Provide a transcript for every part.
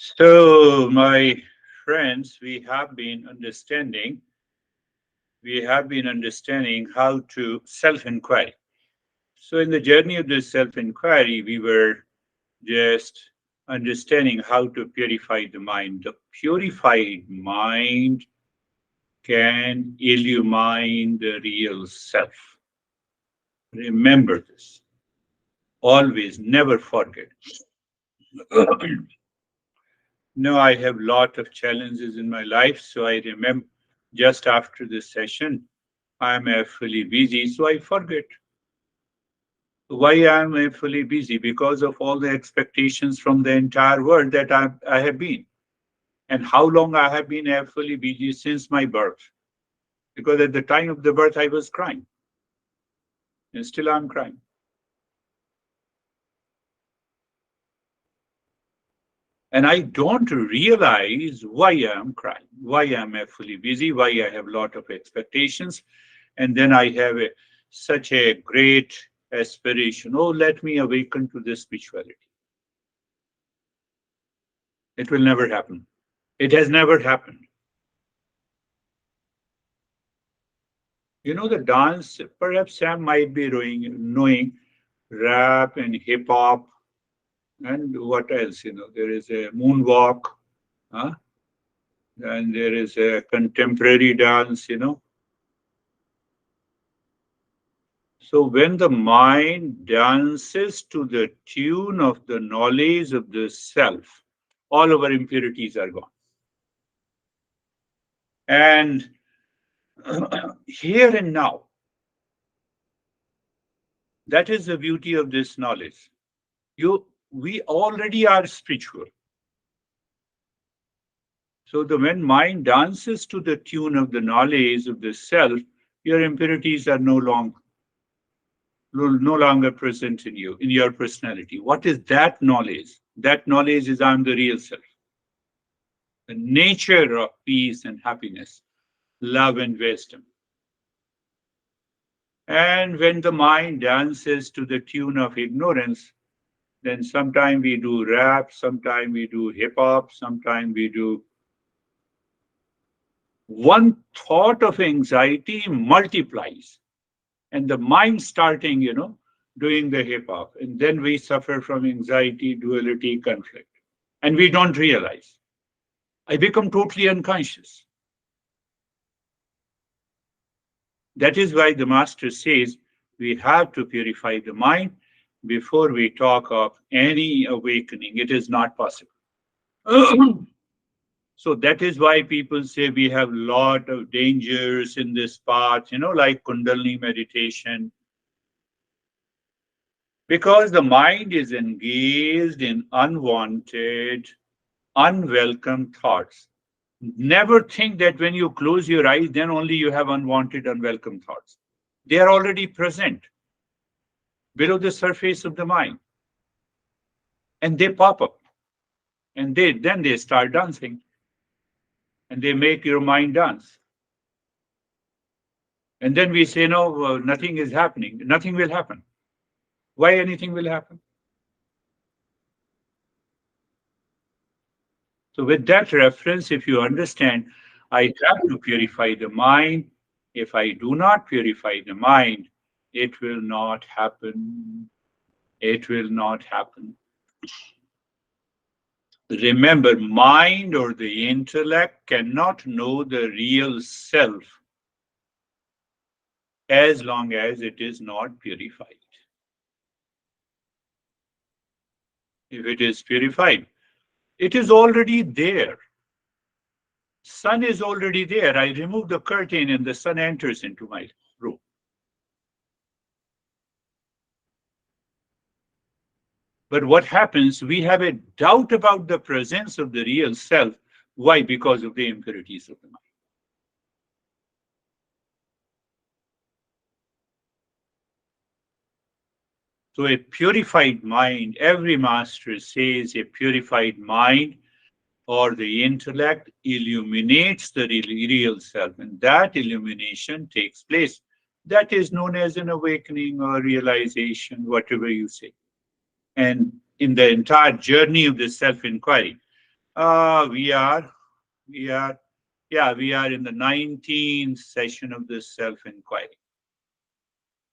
So, my friends, we have been understanding how to self-inquiry. So, in the journey of this self-inquiry, we were just understanding how to purify the mind. The purified mind can illumine the real self. Remember this. Always, never forget. No, I have lot of challenges in my life, so I remember just after this session, I'm fully busy, so I forget. Why I'm fully busy? Because of all the expectations from the entire world that I have been. And how long I have been fully busy since my birth. Because at the time of the birth, I was crying, and still I'm crying. And I don't realize why I'm crying, why I'm fully busy, why I have a lot of expectations. And then I have such a great aspiration. Oh, let me awaken to this spirituality. It will never happen. It has never happened. You know, the dance, perhaps Sam might be knowing rap and hip hop and what else, there is a moonwalk, huh? And there is a contemporary dance. So when the mind dances to the tune of the knowledge of the self, all our impurities are gone. And here and now, that is the beauty of this knowledge. We already are spiritual. So the when mind dances to the tune of the knowledge of the self, your impurities are no longer present in you, in your personality. What is that knowledge? That knowledge is I'm the real self. The nature of peace and happiness, love and wisdom. And when the mind dances to the tune of ignorance, then sometime we do rap, sometime we do hip hop, sometime we do one thought of anxiety multiplies and the mind starting, doing the hip hop. And then we suffer from anxiety, duality, conflict. And we don't realize. I become totally unconscious. That is why the master says we have to purify the mind before we talk of any awakening. It is not possible. So that is why people say we have a lot of dangers in this path, like Kundalini meditation, because the mind is engaged in unwanted, unwelcome thoughts. Never think that when you close your eyes, then only you have unwanted, unwelcome thoughts. They are already present below the surface of the mind, and they pop up, and then they start dancing, and they make your mind dance. And then we say, no, nothing is happening. Nothing will happen. Why anything will happen? So, with that reference, if you understand, I have to purify the mind. If I do not purify the mind, it will not happen. It will not happen. Remember, mind or the intellect cannot know the real self as long as it is not purified. If it is purified, it is already there. Sun is already there. I remove the curtain and the sun enters into my room. But what happens? We have a doubt about the presence of the real self. Why? Because of the impurities of the mind. So, a purified mind, every master says a purified mind or the intellect illuminates the real self, and that illumination takes place. That is known as an awakening or realization, whatever you say. And in the entire journey of the self inquiry, We are, we are, yeah, we are in the 19th session of this self-inquiry.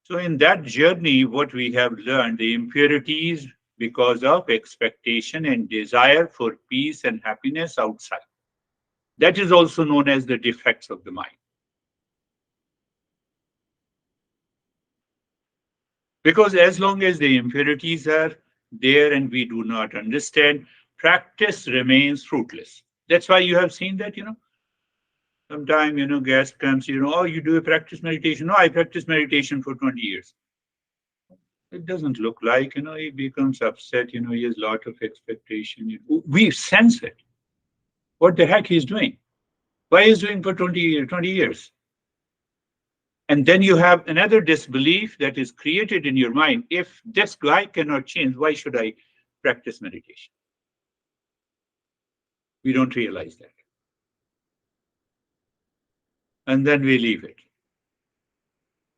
So in that journey, what we have learned, the impurities because of expectation and desire for peace and happiness outside. That is also known as the defects of the mind. Because as long as the impurities are there and we do not understand, practice remains fruitless. That's why you have seen that, sometime, guest comes, oh, you do a practice meditation. No, I practice meditation for 20 years. It doesn't look like, he becomes upset, he has a lot of expectation. We sense it. What the heck he's doing? Why he's doing for 20 years? And then you have another disbelief that is created in your mind. If this guy cannot change, why should I practice meditation? We don't realize that. And then we leave it.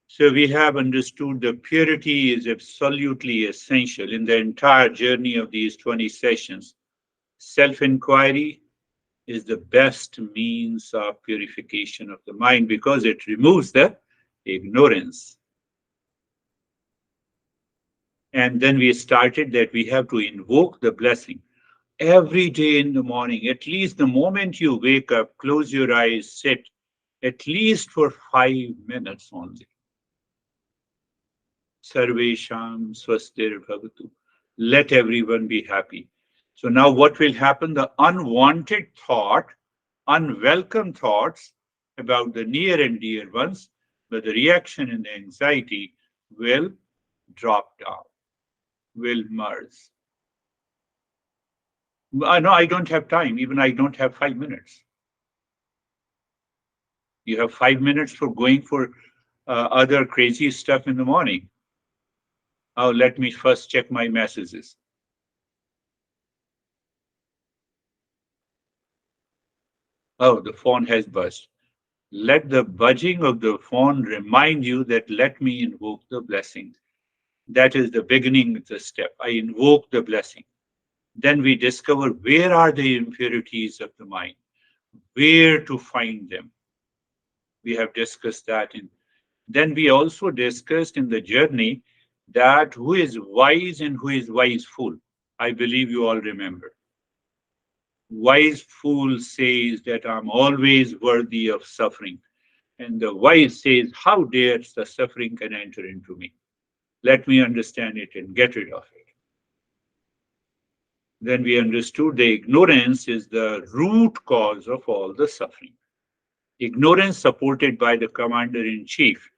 So we have understood the purity is absolutely essential in the entire journey of these 20 sessions. Self-inquiry is the best means of purification of the mind because it removes the ignorance. And then we started that we have to invoke the blessing every day in the morning. At least the moment you wake up, close your eyes, sit at least for 5 minutes only. Sarvesham swastir bhavatu. Let everyone be happy. So now what will happen? The unwanted thought, unwelcome thoughts about the near and dear ones, but the reaction and the anxiety will drop down, will merge. I know I don't have time, even I don't have 5 minutes. You have 5 minutes for going for other crazy stuff in the morning. Oh, let me first check my messages. Oh, the phone has buzzed. Let the buzzing of the phone remind you that let me invoke the blessing. That is the beginning of the step. I invoke the blessing. Then we discover where are the impurities of the mind, where to find them. We have discussed that. Then we also discussed in the journey that who is wise and who is wise fool. I believe you all remember. Wise fool says that I'm always worthy of suffering. And the wise says, how dares the suffering can enter into me? Let me understand it and get rid of it. Then we understood the ignorance is the root cause of all the suffering. Ignorance supported by the commander in chief.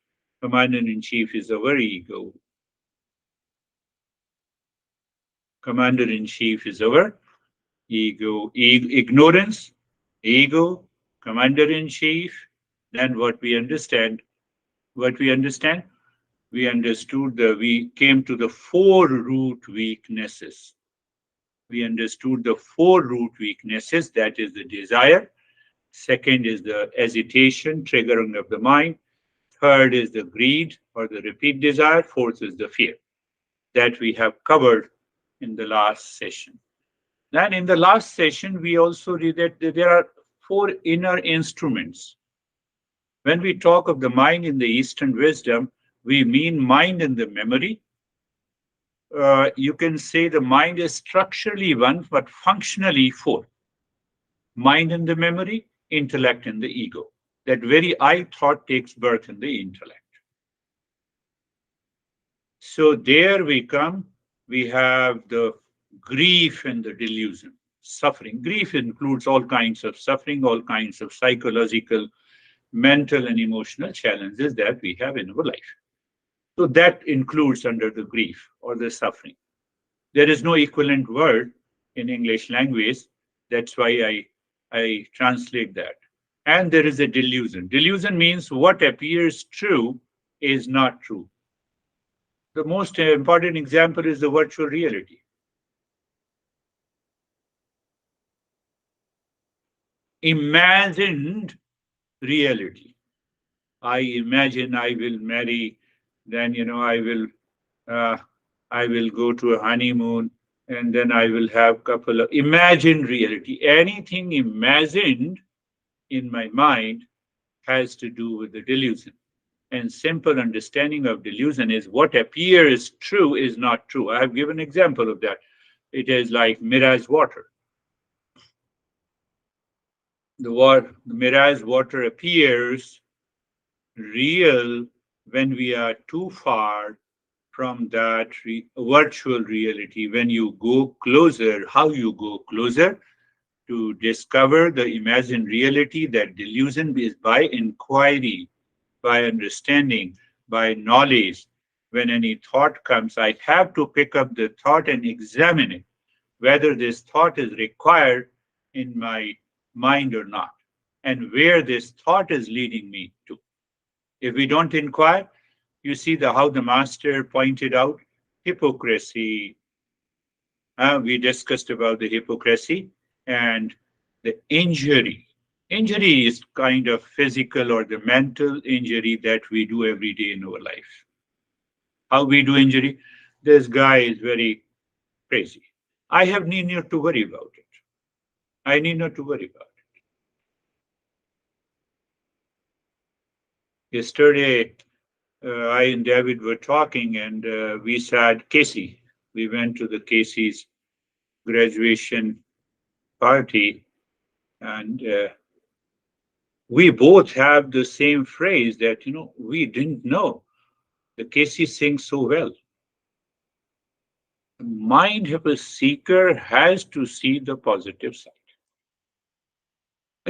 Commander in chief is our ego. Commander in chief is our ego. Ignorance, ego, commander in chief. Then what we understand, we understood we came to the four root weaknesses. We understood the four root weaknesses, that is the desire. Second is the hesitation, triggering of the mind. Third is the greed or the repeat desire. Fourth is the fear that we have covered in the last session. Then in the last session, we also read that there are four inner instruments. When we talk of the mind in the Eastern wisdom, we mean mind and the memory. You can say the mind is structurally one, but functionally four. Mind and the memory, intellect and the ego. That very I thought takes birth in the intellect. So there we come, we have the grief and the delusion, suffering. Grief includes all kinds of suffering, all kinds of psychological, mental, and emotional challenges that we have in our life. So that includes under the grief or the suffering. There is no equivalent word in English language. That's why I translate that. And there is a delusion. Delusion means what appears true is not true. The most important example is the virtual reality. Imagined reality. I imagine I will marry, then I will go to a honeymoon, And then I will have couple of imagined reality. Anything imagined in my mind has to do with the delusion. And simple understanding of delusion is what appears true is not true. I have given example of that. It is like mirage water. The mirage water appears real when we are too far from that virtual reality. When you go closer, how you go closer to discover the imagined reality, that delusion is by inquiry, by understanding, by knowledge. When any thought comes, I have to pick up the thought and examine it, whether this thought is required in my mind or not, and where this thought is leading me to. If we don't inquire, you see how the master pointed out hypocrisy. We discussed about the hypocrisy and the injury. Injury is kind of physical or the mental injury that we do every day in our life. How we do injury? This guy is very crazy. I have need not to worry about it. I need not to worry about it. Yesterday, I and David were talking, and we said Casey. We went to the Casey's graduation party, and we both have the same phrase that we didn't know the Casey sings so well. The mind of a seeker has to see the positive side.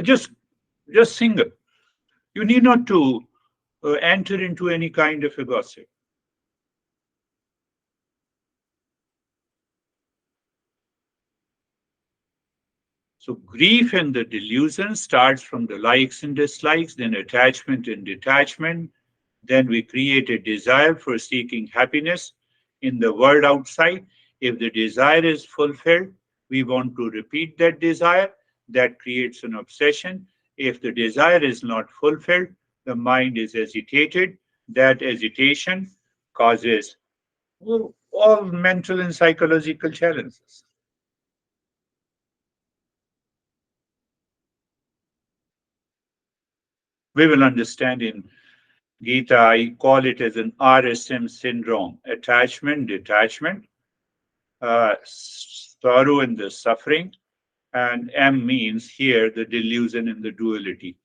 Just just sing it. You need not to enter into any kind of a gossip. So grief and the delusion starts from the likes and dislikes, then attachment and detachment. Then we create a desire for seeking happiness in the world outside. If the desire is fulfilled, we want to repeat that desire. That creates an obsession. If the desire is not fulfilled, the mind is agitated. That agitation causes all mental and psychological challenges. We will understand in Gita, I call it as an RSM syndrome: attachment, detachment, sorrow and the suffering, and M means here the delusion and the duality.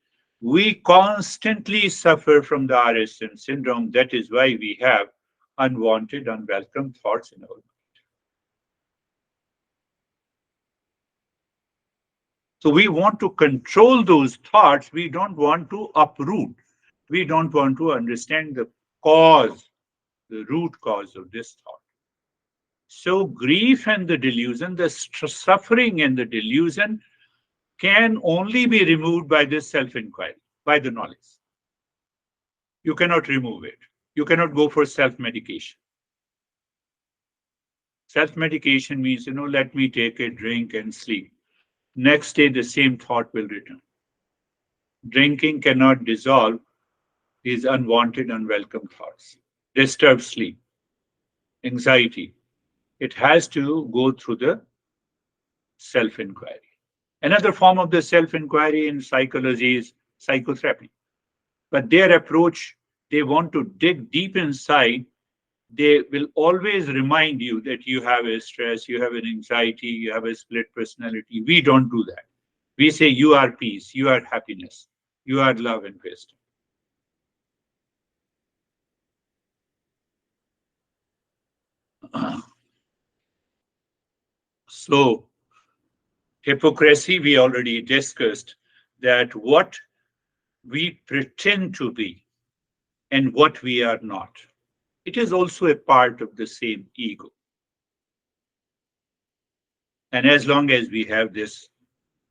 We constantly suffer from the RSM syndrome. That is why we have unwanted, unwelcome thoughts in our mind. So we want to control those thoughts. We don't want to uproot. We don't want to understand the cause, the root cause of this thought. So grief and the delusion, the suffering and the delusion can only be removed by this self-inquiry, by the knowledge. You cannot remove it. You cannot go for self-medication. Self-medication means, let me take a drink and sleep. Next day, the same thought will return. Drinking cannot dissolve these unwanted, unwelcome thoughts. Disturb sleep, anxiety. It has to go through the self-inquiry. Another form of the self-inquiry in psychology is psychotherapy. But their approach, they want to dig deep inside. They will always remind you that you have a stress, you have an anxiety, you have a split personality. We don't do that. We say you are peace, you are happiness, you are love and wisdom. So, hypocrisy, we already discussed that what we pretend to be and what we are not. It is also a part of the same ego. And as long as we have this,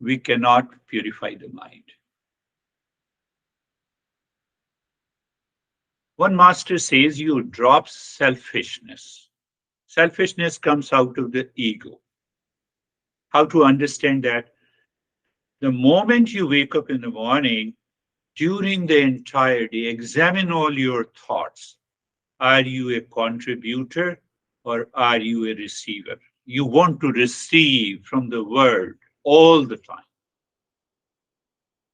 we cannot purify the mind. One master says you drop selfishness. Selfishness comes out of the ego. How to understand that? The moment you wake up in the morning, during the entire day, examine all your thoughts. Are you a contributor or are you a receiver? You want to receive from the world all the time.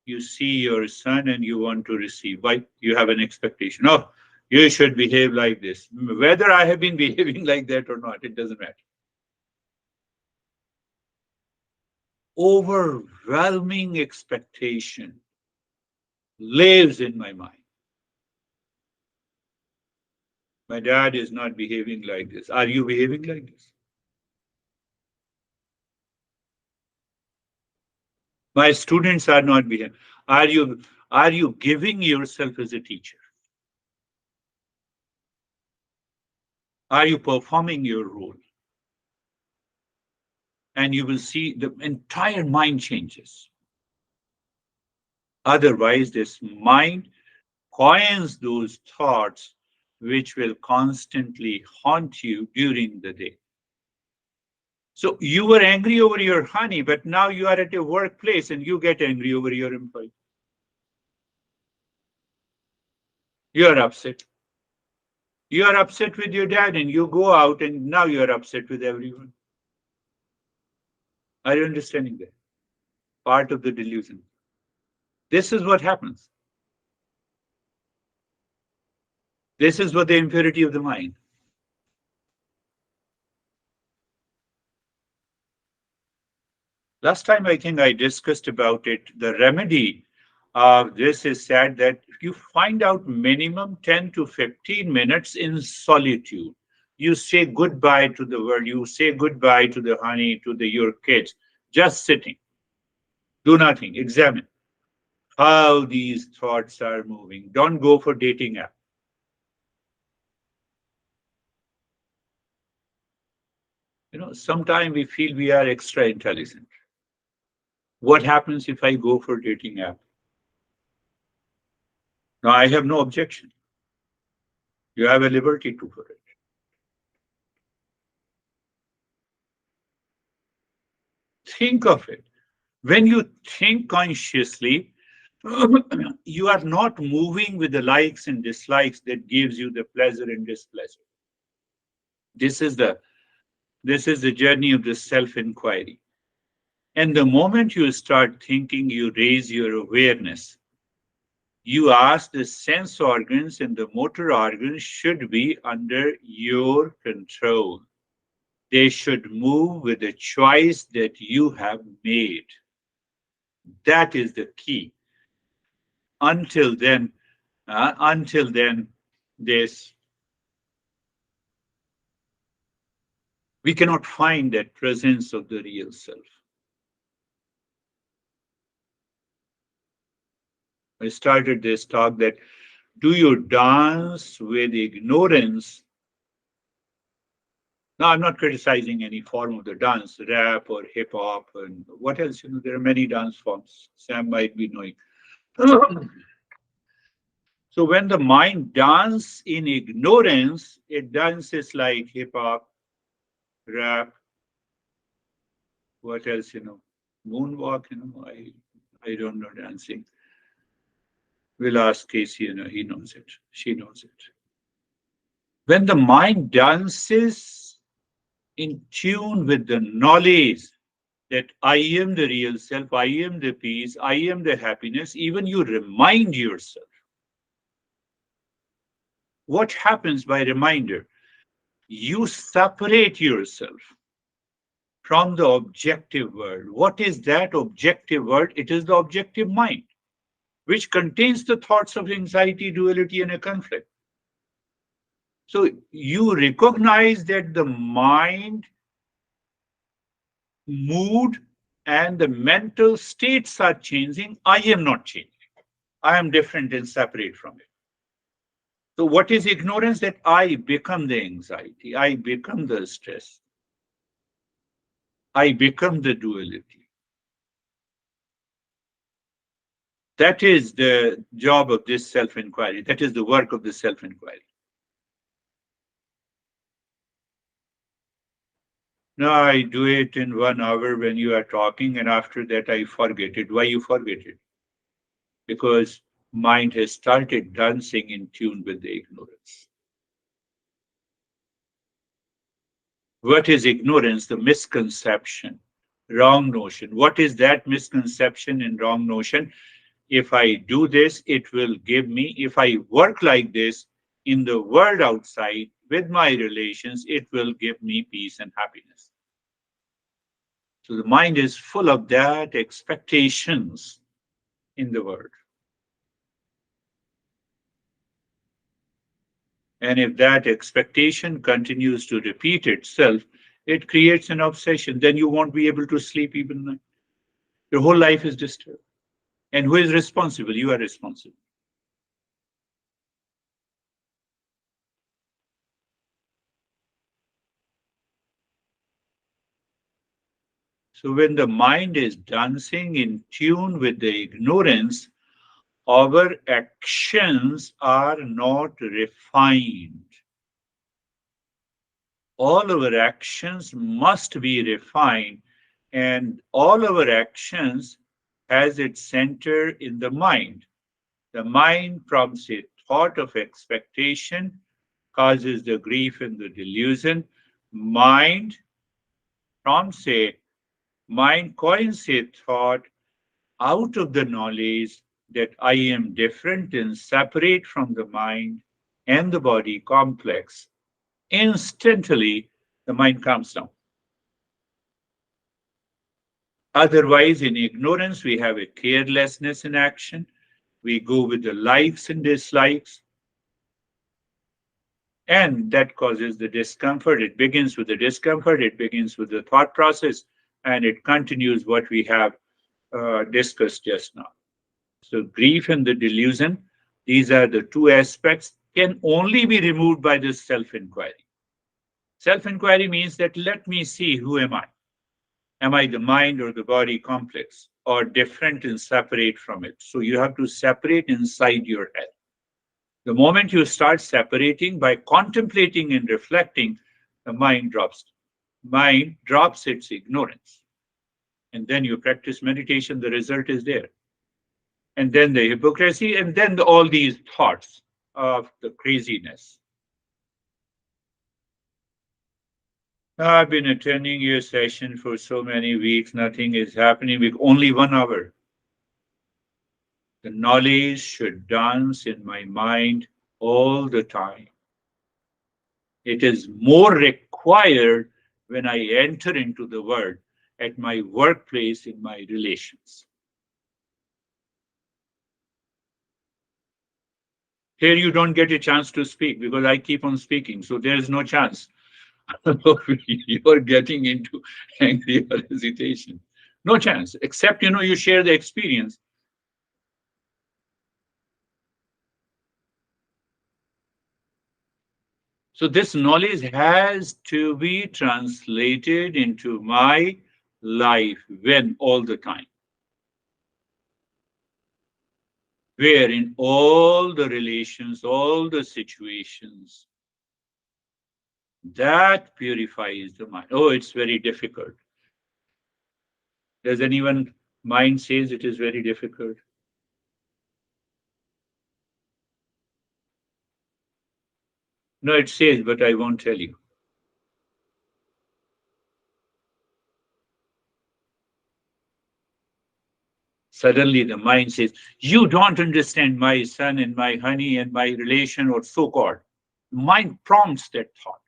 You see your son and you want to receive. Why? You have an expectation. Oh, you should behave like this. Whether I have been behaving like that or not, it doesn't matter. Overwhelming expectation lives in my mind. My dad is not behaving like this. Are you behaving like this? My students are not behaving. Are you are you giving yourself as a teacher? Are you performing your role? And you will see the entire mind changes. Otherwise, this mind coins those thoughts which will constantly haunt you during the day. So you were angry over your honey, but now you are at a workplace and you get angry over your employee. You are upset. You are upset with your dad and you go out and now you are upset with everyone. Are you understanding that? Part of the delusion. This is what happens. This is what the impurity of the mind. Last time I think I discussed about it. The remedy of this is said that you find out minimum 10 to 15 minutes in solitude. You say goodbye to the world. You say goodbye to the honey, to your kids. Just sitting. Do nothing. Examine how these thoughts are moving. Don't go for dating app. Sometimes we feel we are extra intelligent. What happens if I go for dating app? Now I have no objection. You have a liberty to for it. Think of it. When you think consciously, you are not moving with the likes and dislikes that gives you the pleasure and displeasure. This is the this is the journey of the self-inquiry. And the moment you start thinking, you raise your awareness. You ask the sense organs and the motor organs should be under your control. They should move with the choice that you have made. That is the key. Until then, this we cannot find that presence of the real self. I started this talk that do you dance with ignorance? Now, I'm not criticizing any form of the dance, rap or hip hop, and what else? There are many dance forms. Sam might be knowing. So when the mind dances in ignorance, it dances like hip hop, rap, what else, moonwalk, I don't know dancing. We'll ask Casey, he knows it. She knows it. When the mind dances in tune with the knowledge that I am the real self, I am the peace, I am the happiness, even you remind yourself. What happens by reminder? You separate yourself from the objective world. What is that objective world? It is the objective mind, which contains the thoughts of anxiety, duality, and a conflict. So you recognize that the mind, mood, and the mental states are changing. I am not changing. I am different and separate from it. So what is ignorance? That I become the anxiety. I become the stress. I become the duality. That is the job of this self-inquiry. That is the work of the self-inquiry. Now I do it in 1 hour when you are talking, and after that I forget it. Why you forget it? Because mind has started dancing in tune with the ignorance. What is ignorance? The misconception, wrong notion. What is that misconception and wrong notion? If I do this, it will give me, if I work like this in the world outside with my relations, it will give me peace and happiness. So the mind is full of that expectations in the world. And if that expectation continues to repeat itself, it creates an obsession. Then you won't be able to sleep even night. Your whole life is disturbed. And who is responsible? You are responsible. So when the mind is dancing in tune with the ignorance, our actions are not refined. All our actions must be refined, and all our actions has its center in the mind. The mind prompts a thought of expectation, causes the grief and the delusion. Mind prompts a mind coins a thought out of the knowledge that I am different and separate from the mind and the body complex. Instantly, the mind calms down. Otherwise, in ignorance, we have a carelessness in action. We go with the likes and dislikes, and that causes the discomfort. It begins with the discomfort, it begins with the thought process, and it continues what we have discussed just now. So, grief and the delusion, these are the two aspects, can only be removed by this self inquiry. Self inquiry means that let me see who am I? Am I the mind or the body complex or different and separate from it? So, you have to separate inside your head. The moment you start separating by contemplating and reflecting, the mind drops its ignorance. And then you practice meditation, the result is there. And then the hypocrisy, and then all these thoughts of the craziness. I've been attending your session for so many weeks, nothing is happening with only 1 hour. The knowledge should dance in my mind all the time. It is more required when I enter into the world, at my workplace, in my relations. Here you don't get a chance to speak because I keep on speaking, so there is no chance. You are getting into angry or hesitation. No chance, except you share the experience. So this knowledge has to be translated into my life when all the time. Where in all the relations, all the situations, that purifies the mind. Oh, it's very difficult. Does anyone mind says it is very difficult? No, it says, but I won't tell you. Suddenly the mind says, you don't understand my son and my honey and my relation or so-called. Mind prompts that thought.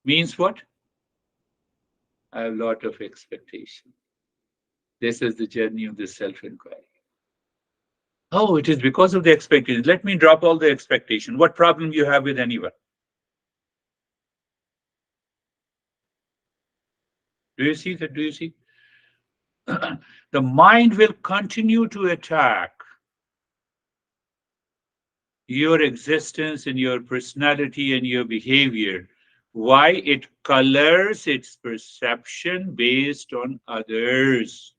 Means what? I have a lot of expectation. This is the journey of the self-inquiry. Oh, it is because of the expectation. Let me drop all the expectation. What problem you have with anyone? Do you see that? Do you see? The mind will continue to attack your existence and your personality and your behavior. Why? It colors its perception based on others.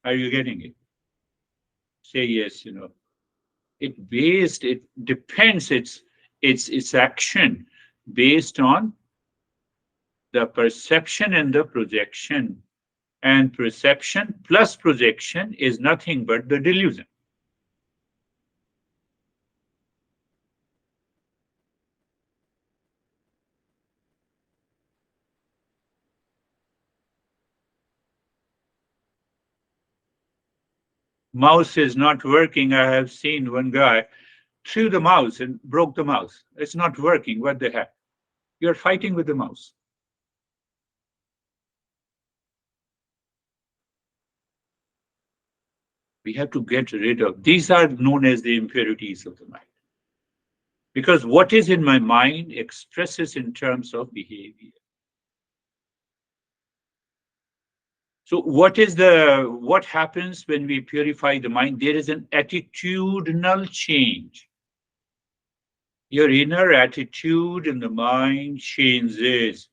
Are you getting it? Say yes. It depends its action based on the perception and the projection. And perception plus projection is nothing but the delusion. Mouse is not working. I have seen one guy threw the mouse and broke the mouse. It's not working. What the heck? You're fighting with the mouse. We have to get rid of these are known as the impurities of the mind. Because what is in my mind expresses in terms of behavior. So what happens when we purify the mind? There is an attitudinal change. Your inner attitude in the mind changes.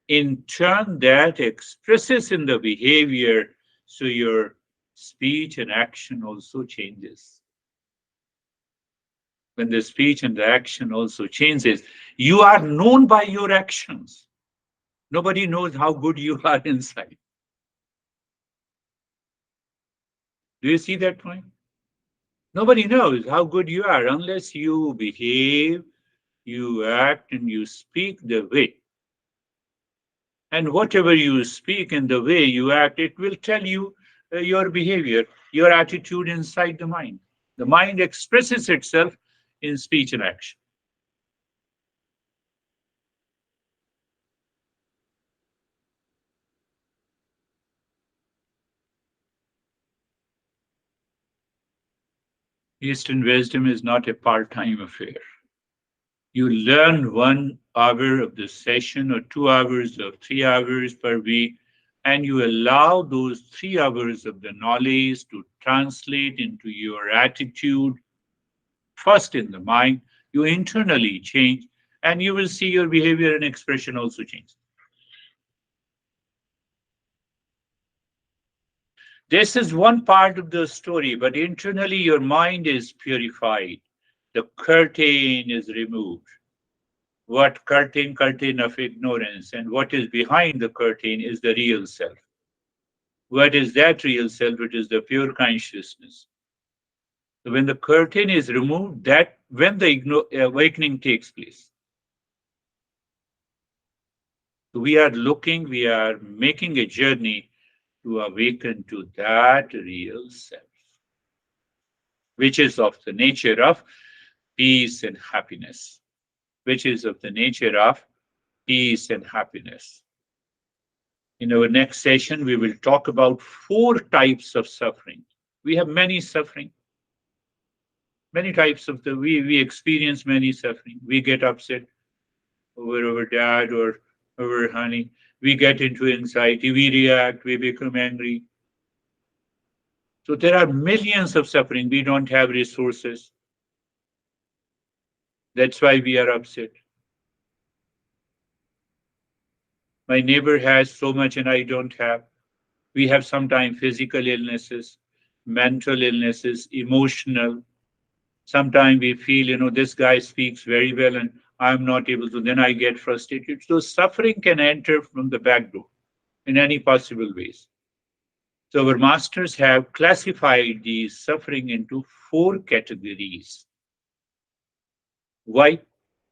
In turn, that expresses in the behavior. So your speech and action also changes. When the speech and the action also changes, you are known by your actions. Nobody knows how good you are inside. Do you see that point? Nobody knows how good you are unless you behave, you act, and you speak the way. And whatever you speak and the way you act, it will tell you your behavior, your attitude inside the mind. The mind expresses itself in speech and action. Eastern wisdom is not a part time affair. You learn 1 hour of the session or 2 hours or 3 hours per week, and you allow those 3 hours of the knowledge to translate into your attitude, first in the mind. You internally change, and you will see your behavior and expression also change. This is one part of the story, but internally your mind is purified. The curtain is removed. What curtain of ignorance, and what is behind the curtain is the real self. What is that real self? It is the pure consciousness. So when the curtain is removed, that when the awakening takes place. We are making a journey to awaken to that real self, which is of the nature of peace and happiness, which is of the nature of peace and happiness. In our next session, we will talk about 4 types of suffering. We have many suffering, many types of we experience many suffering. We get upset over our dad or our honey. We get into anxiety. We react. We become angry. So there are millions of suffering. We don't have resources. That's why we are upset. My neighbor has so much and I don't have. We have sometimes physical illnesses, mental illnesses, emotional. Sometimes we feel, this guy speaks very well and I'm not able to, then I get frustrated. So suffering can enter from the back door in any possible ways. So our masters have classified these suffering into 4 categories. Why?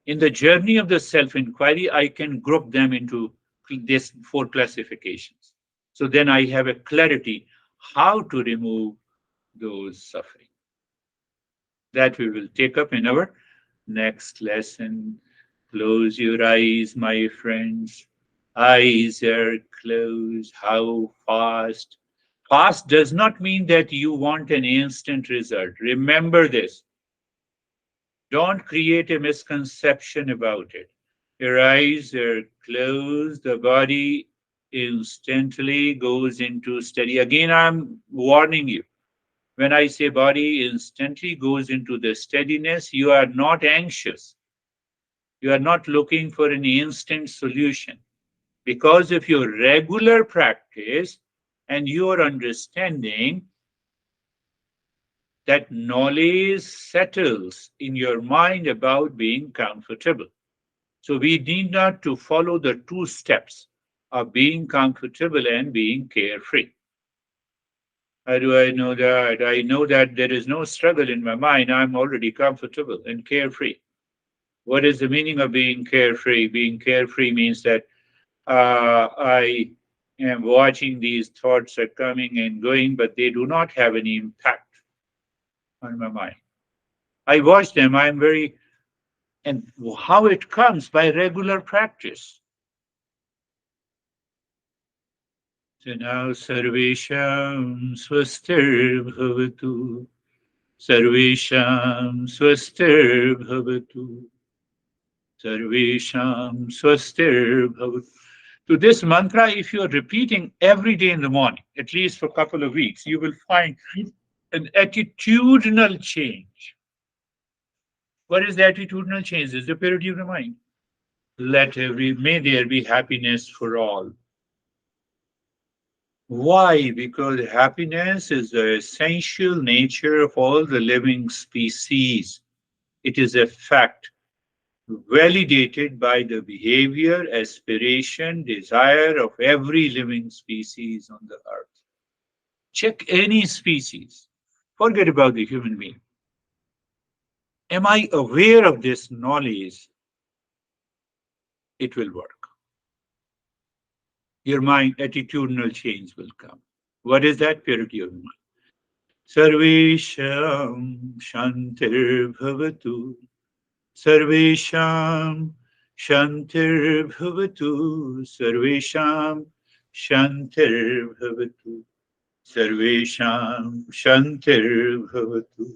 In the journey of the self-inquiry, I can group them into these 4 classifications. So then I have a clarity how to remove those suffering. That we will take up in our next lesson. Close your eyes, my friends. Eyes are closed. How fast? Fast does not mean that you want an instant result. Remember this. Don't create a misconception about it. Your eyes are closed. The body instantly goes into steady. Again, I'm warning you. When I say body instantly goes into the steadiness, you are not anxious. You are not looking for an instant solution. Because of your regular practice and your understanding, that knowledge settles in your mind about being comfortable. So we need not to follow the 2 steps of being comfortable and being carefree. How do I know that? I know that there is no struggle in my mind. I'm already comfortable and carefree. What is the meaning of being carefree? Being carefree means that I am watching these thoughts are coming and going, but they do not have any impact on my mind. I watch them, I'm very, and how it comes by regular practice. So now Sarvesham Swastir Bhavatu. Sarvesham Swastir Bhavatu. Sarvesham Swastir Bhavatu. To this mantra, if you are repeating every day in the morning, at least for a couple of weeks, you will find an attitudinal change. What is the attitudinal change? It's the purity of the mind. May there be happiness for all. Why? Because happiness is the essential nature of all the living species. It is a fact validated by the behavior, aspiration, desire of every living species on the earth. Check any species. Forget about the human being. Am I aware of this knowledge? It will work. Your mind, attitudinal change will come. What is that? Purity of mind. Sarvesham Shantir Bhavatu. Sarvesham Shantir Bhavatu. Sarvesham Shantir Bhavatu. Sarvesham Shantir Bhavatu.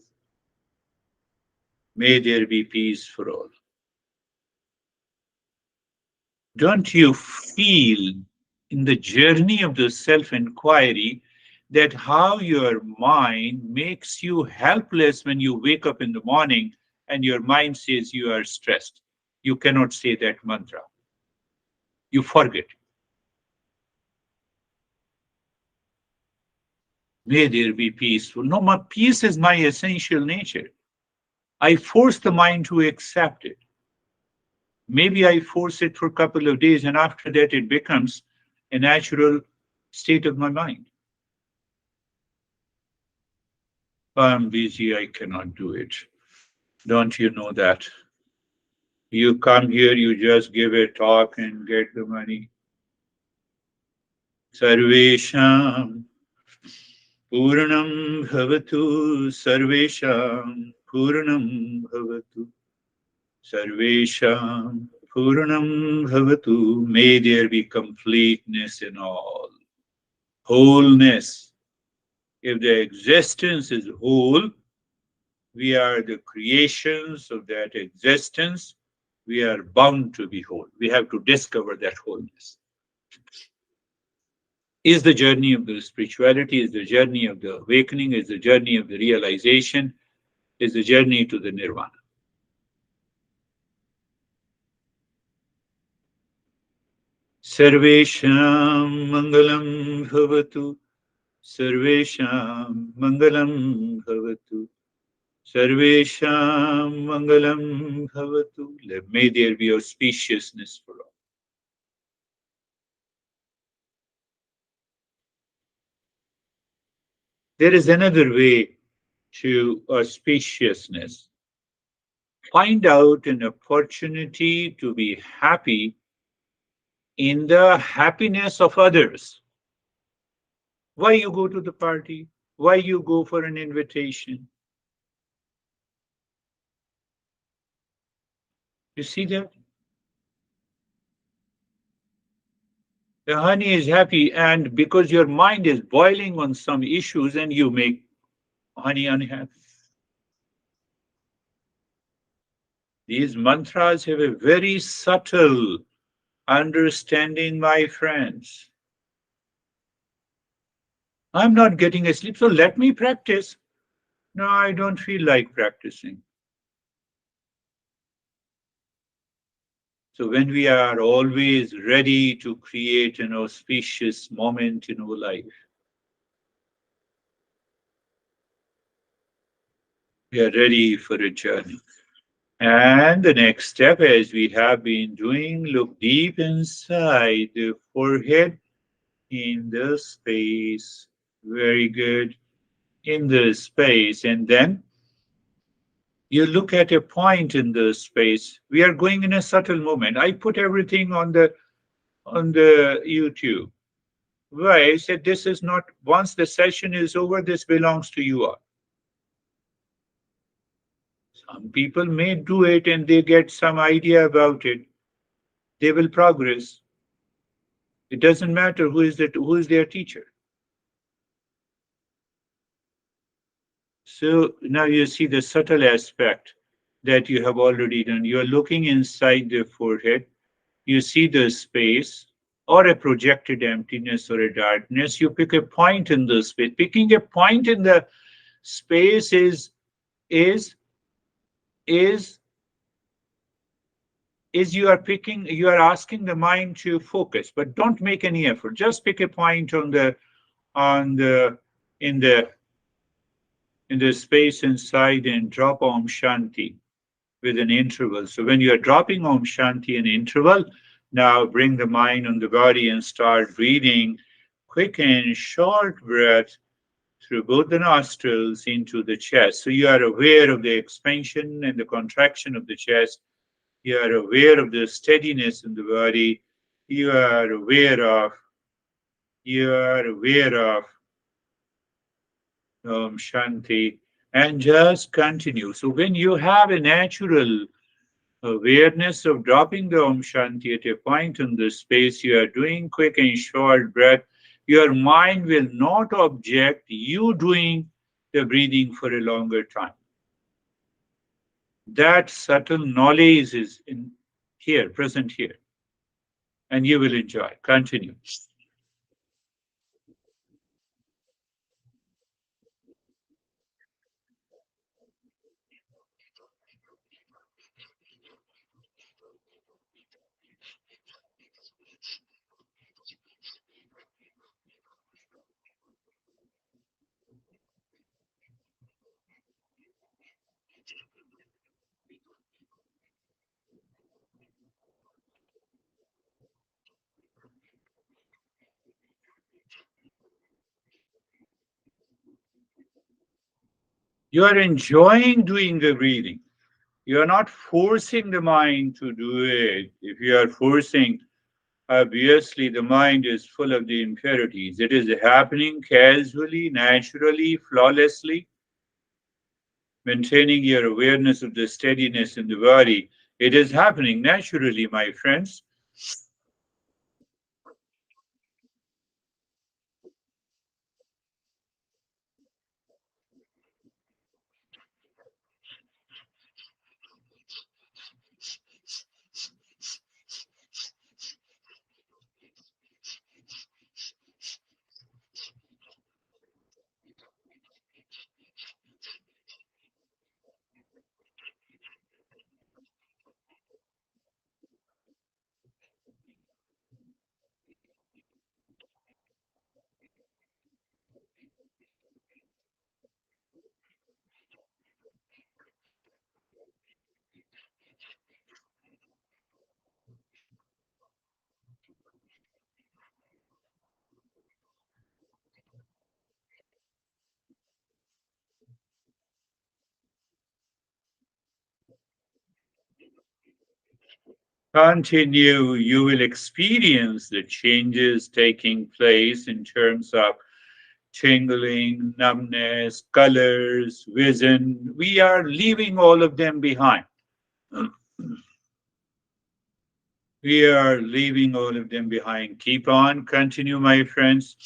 May there be peace for all. Don't you feel in the journey of the self inquiry that how your mind makes you helpless when you wake up in the morning and your mind says you are stressed? You cannot say that mantra. You forget. May there be peaceful. No, my peace is my essential nature. I force the mind to accept it. Maybe I force it for a couple of days, and after that, it becomes a natural state of my mind. I'm busy, I cannot do it. Don't you know that? You come here, you just give a talk and get the money. Sarvesham Purnam Bhavatu, Sarvesham Purnam Bhavatu, Sarvesham Purnam Bhavatu. May there be completeness in all, wholeness. If the existence is whole, we are the creations of that existence. We are bound to be whole. We have to discover that wholeness. Is the journey of the spirituality, is the journey of the awakening, is the journey of the realization, is the journey to the nirvana. Sarvesham Mangalam Bhavatu, Sarvesham Mangalam Bhavatu, Sarvesham Mangalam Bhavatu. May there be auspiciousness for all. There is another way to auspiciousness. Find out an opportunity to be happy in the happiness of others. Why you go to the party? Why you go for an invitation? You see that? The honey is happy, and because your mind is boiling on some issues, and you make honey unhappy. These mantras have a very subtle understanding, my friends. I'm not getting asleep, so let me practice. No, I don't feel like practicing. So when we are always ready to create an auspicious moment in our life, we are ready for a journey. And the next step, as we have been doing, look deep inside the forehead in the space. Very good. In the space. And then you look at a point in the space. We are going in a subtle movement. I put everything on the YouTube. Why? I said, this is not, once the session is over, this belongs to you all. Some people may do it and they get some idea about it. They will progress. It doesn't matter who is their teacher. So now you see the subtle aspect that you have already done. You are looking inside the forehead. You see the space or a projected emptiness or a darkness. You pick a point in the space. Picking a point in the space is is is you are asking the mind to focus, but don't make any effort. Just pick a point on the in the in the space inside and drop Om Shanti with an interval. So when you are dropping Om Shanti in interval, now bring the mind on the body and start breathing quick and short breath through both the nostrils into the chest. So you are aware of the expansion and the contraction of the chest. You are aware of the steadiness in the body. You are aware of you are aware of Shanti, and just continue. So when you have a natural awareness of dropping the Om Shanti at a point in the space, you are doing quick and short breath, your mind will not object you doing the breathing for a longer time. That subtle knowledge is in here, present here, and you will enjoy. Continue. You are enjoying doing the breathing. You are not forcing the mind to do it. If you are forcing, obviously the mind is full of the impurities. It is happening casually, naturally, flawlessly, maintaining your awareness of the steadiness in the body. It is happening naturally, my friends. Continue, you will experience the changes taking place in terms of tingling, numbness, colors, vision. We are leaving all of them behind. We are leaving all of them behind. Keep on, continue, my friends.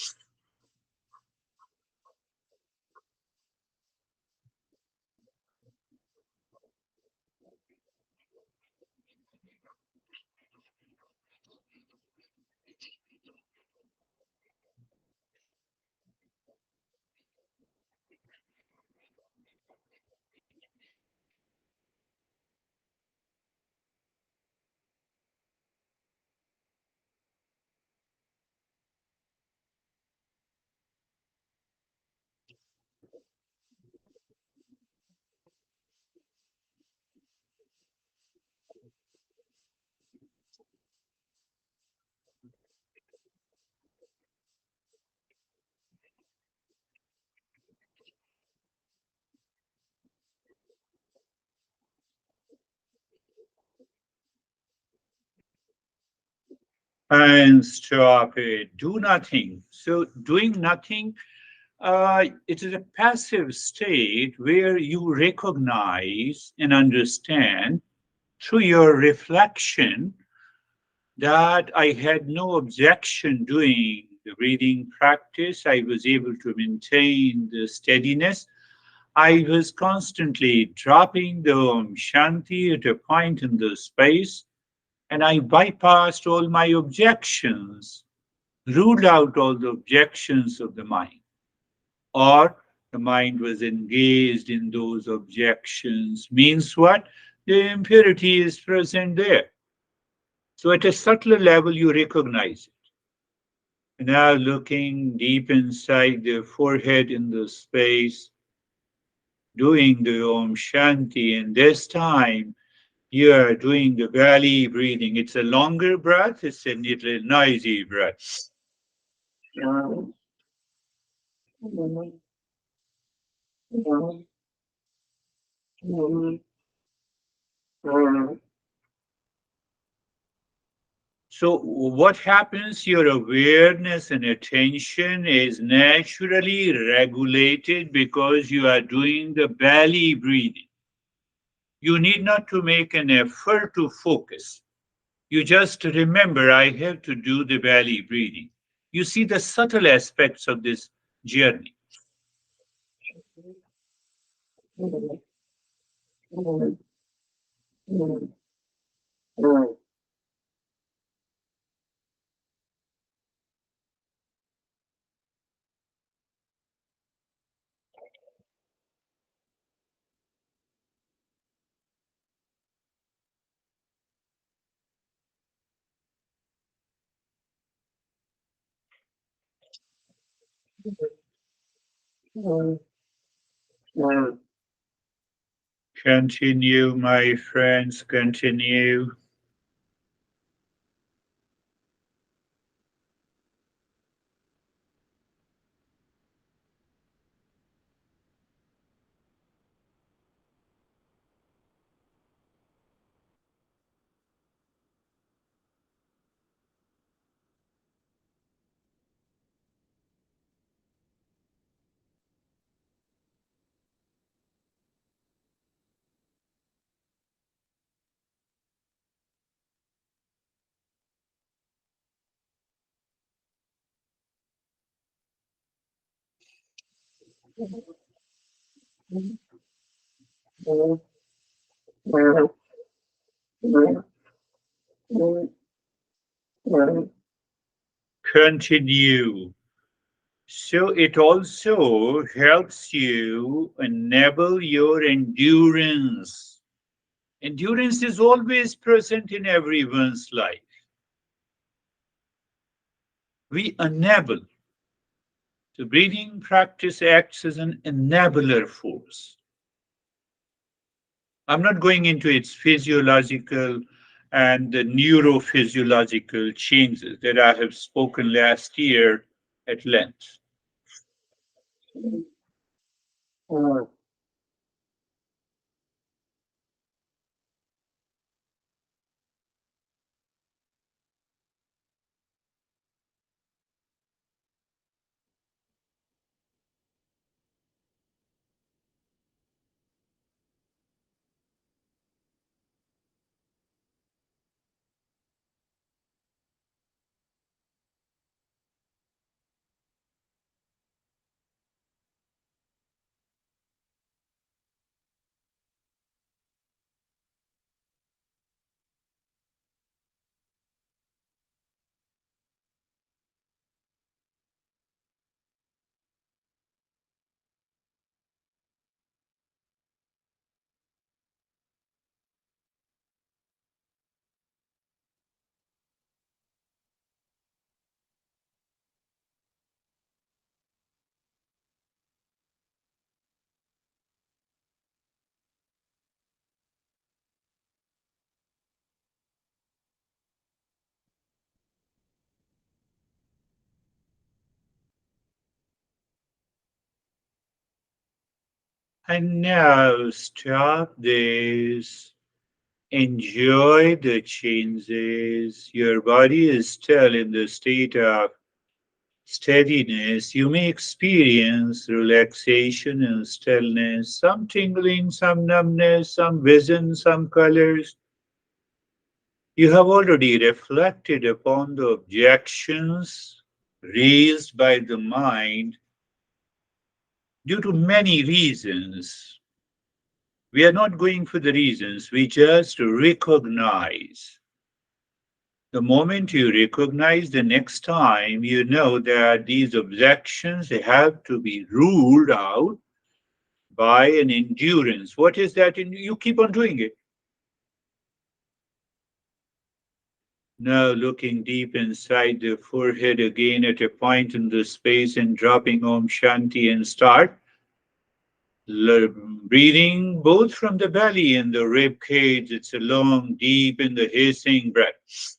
and stop it. Do nothing. So, doing nothing, it is a passive state where you recognize and understand through your reflection that I had no objection doing the breathing practice. I was able to maintain the steadiness. I was constantly dropping the Shanti at a point in the space, and I bypassed all my objections, ruled out all the objections of the mind. Or the mind was engaged in those objections. Means what? The impurity is present there. So at a subtler level, you recognize it. Now looking deep inside the forehead in the space, doing the Om Shanti, and this time you are doing the belly breathing. It's a longer breath, it's a little noisy breath. So, what happens? Your awareness and attention is naturally regulated because you are doing the belly breathing. You need not to make an effort to focus. You just remember, I have to do the belly breathing. You see the subtle aspects of this journey. Continue, my friends, continue. Continue. So it also helps you enable your endurance. Endurance is always present in everyone's life. We enable. The breathing practice acts as an enabler force. I'm not going into its physiological and the neurophysiological changes that I have spoken last year at length. And now stop this. Enjoy the changes. Your body is still in the state of steadiness. You may experience relaxation and stillness, some tingling, some numbness, some vision, some colors. You have already reflected upon the objections raised by the mind due to many reasons. We are not going for the reasons, we just recognize. The moment you recognize, the next time you know that these objections they have to be ruled out by an endurance. What is that? You keep on doing it. Now looking deep inside the forehead again at a point in the space and dropping Om Shanti and start breathing both from the belly and the rib cage. It's a long, deep in the hissing breath.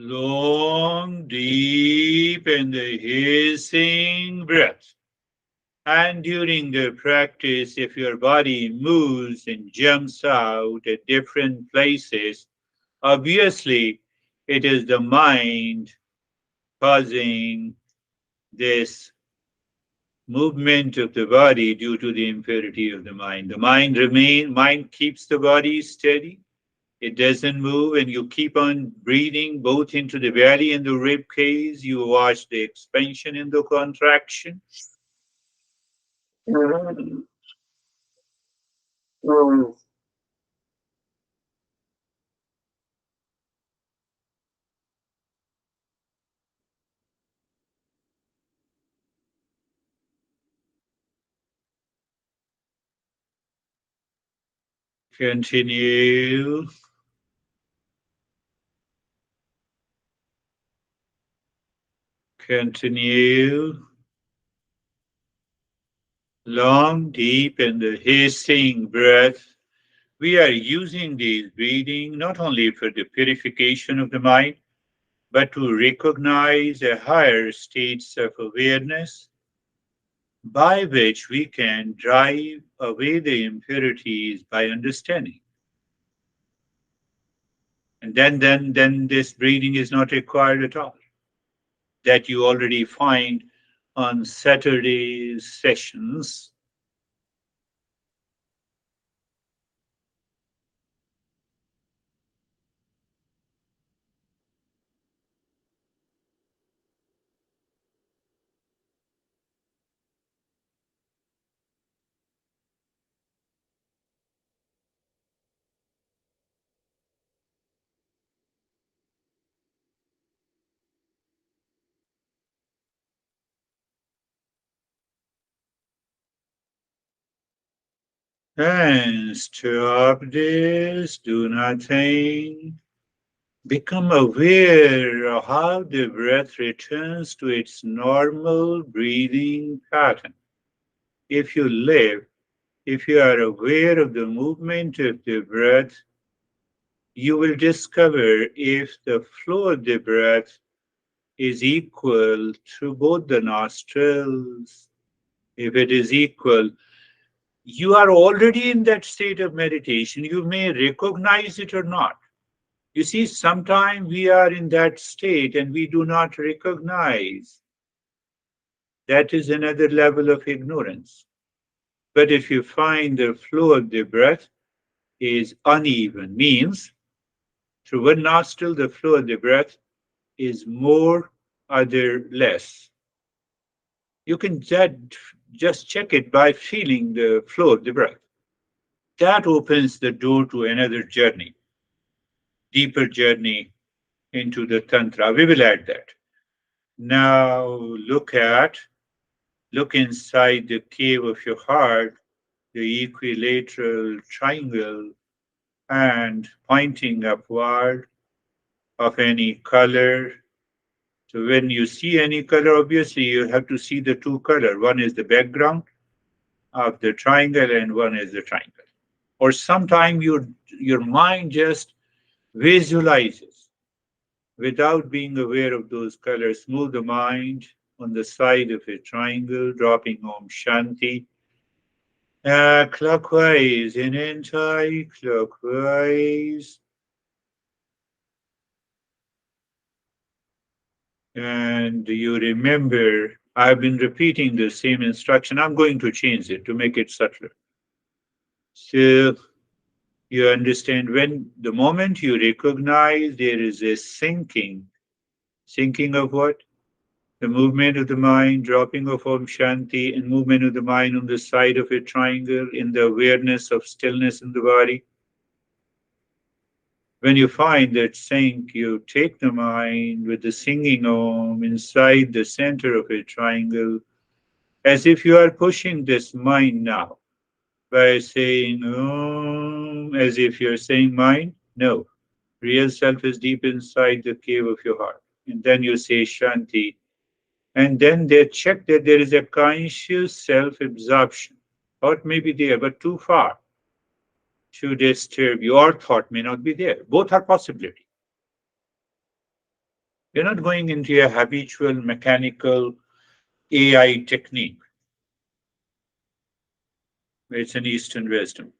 Long, deep and the hissing breath. And during the practice, if your body moves and jumps out at different places, obviously it is the mind causing this movement of the body due to the impurity of the mind. The mind keeps the body steady. It doesn't move, and you keep on breathing both into the belly and the rib cage. You watch the expansion and the contraction. Continue, continue. Long, deep, and the hissing breath. We are using this breathing not only for the purification of the mind, but to recognize a higher states of awareness by which we can drive away the impurities by understanding. And then this breathing is not required at all. That you already find on Saturday sessions. And stop this, do nothing. Become aware of how the breath returns to its normal breathing pattern. If you live, if you are aware of the movement of the breath, you will discover if the flow of the breath is equal through both the nostrils. If it is equal, you are already in that state of meditation. You may recognize it or not. You see, sometimes we are in that state and we do not recognize. That is another level of ignorance. But if you find the flow of the breath is uneven, means through one nostril the flow of the breath is more, other less. You can just check it by feeling the flow of the breath. That opens the door to another journey, deeper journey into the Tantra. We will add that. Now look inside the cave of your heart, the equilateral triangle, and pointing upward of any color. So when you see any color, obviously you have to see the two color. One is the background of the triangle and one is the triangle. Or sometimes your mind just visualizes. without being aware of those colors. Move the mind on the side of a triangle, dropping Om Shanti. Clockwise and anti-clockwise. And you remember, I've been repeating the same instruction. I'm going to change it to make it subtler. So you understand when the moment you recognize there is a sinking of what? The movement of the mind, dropping of Om Shanti, and movement of the mind on the side of a triangle in the awareness of stillness in the body. When you find that sink, you take the mind with the singing Om inside the center of a triangle, as if you are pushing this mind now by saying Om, as if you're saying mind. No, real self is deep inside the cave of your heart. And then you say Shanti, and then they check that there is a conscious self absorption. Thought may be there, but too far to disturb you, or thought may not be there. Both are possibility. You're not going into a habitual mechanical AI technique. It's an Eastern wisdom.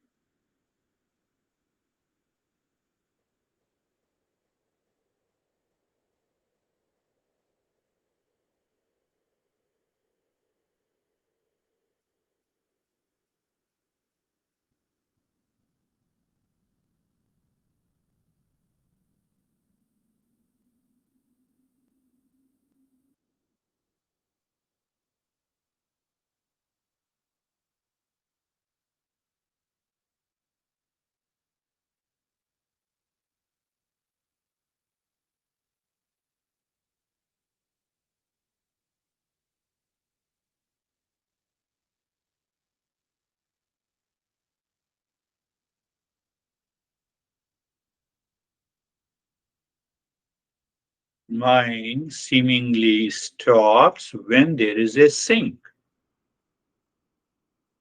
Mind seemingly stops when there is a sink.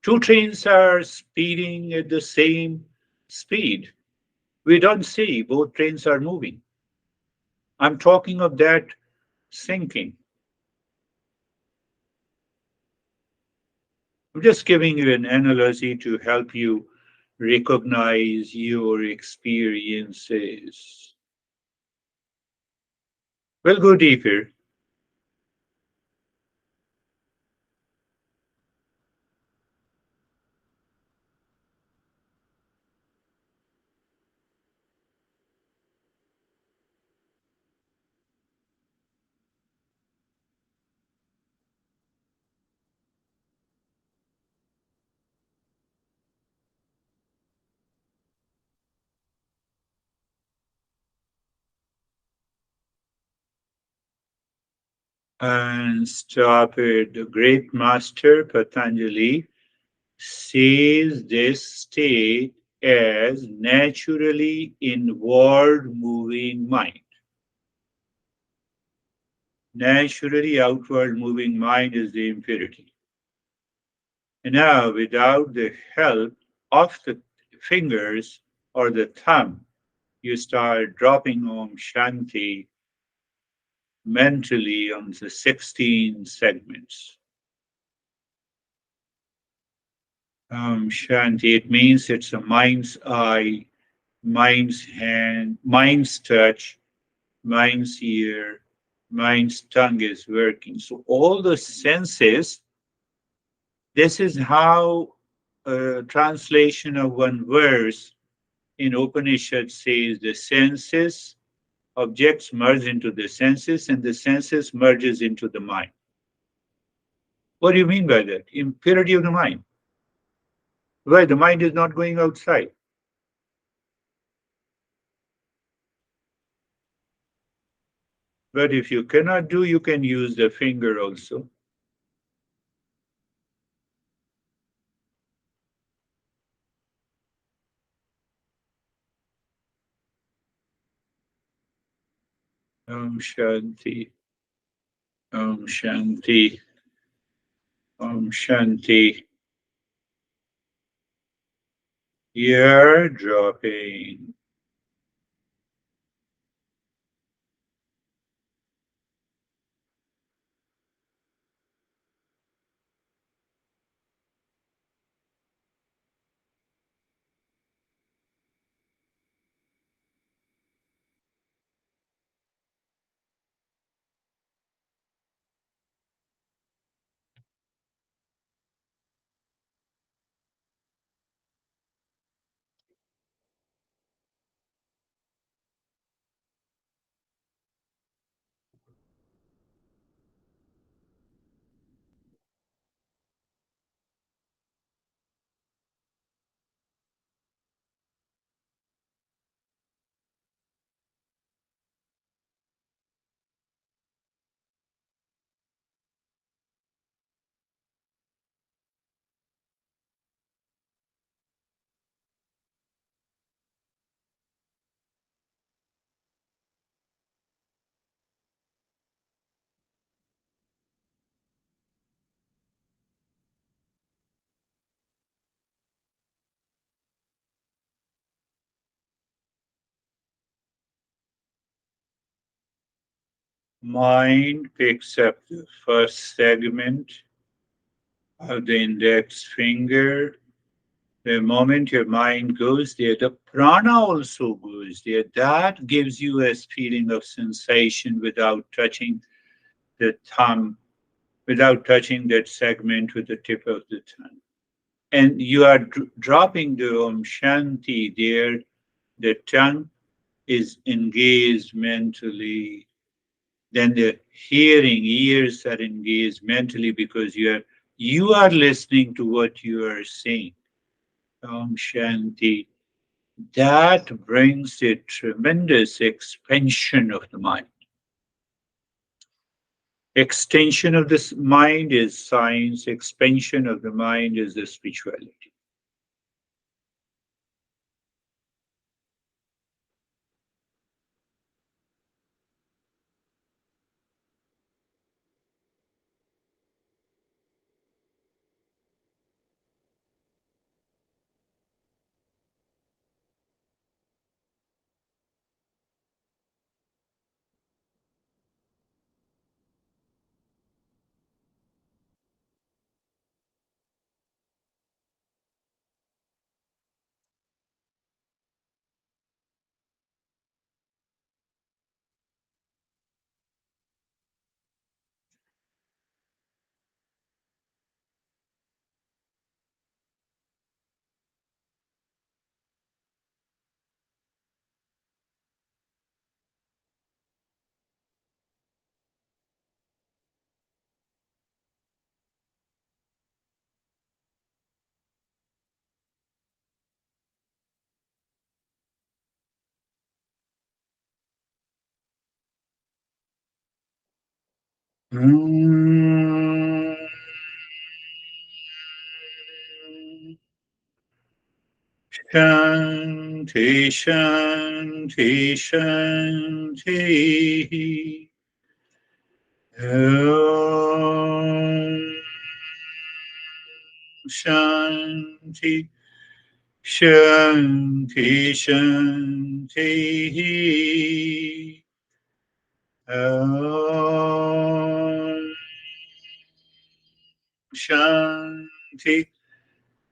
Two trains are speeding at the same speed. We don't see both trains are moving. I'm talking of that sinking. I'm just giving you an analogy to help you recognize your experiences. We'll go deeper. And stop it. The great master Patanjali sees this state as naturally inward moving mind. Naturally outward moving mind is the impurity. And now, without the help of the fingers or the thumb, you start dropping Om Shanti mentally on the 16 segments. Shanti, it means it's a mind's eye, mind's hand, mind's touch, mind's ear, mind's tongue is working. So all the senses, this is how a translation of one verse in Upanishad says the senses, objects merge into the senses and the senses merges into the mind. What do you mean by that? Impurity of the mind. Why? The mind is not going outside. But if you cannot do, you can use the finger also. Om Shanti, Om Shanti, Om Shanti. Ear dropping. Mind picks up the first segment of the index finger. The moment your mind goes there, the prana also goes there. That gives you a feeling of sensation without touching the thumb, without touching that segment with the tip of the tongue. And you are dropping the Om Shanti there. The tongue is engaged mentally. Then the hearing ears are engaged mentally because you are listening to what you are saying. Om Shanti. That brings a tremendous expansion of the mind. Extension of this mind is science, expansion of the mind is the spirituality. Mm. Shanti, Shanti, Shanti. Om Shanti, Shanti, Shanti. Om Shanti,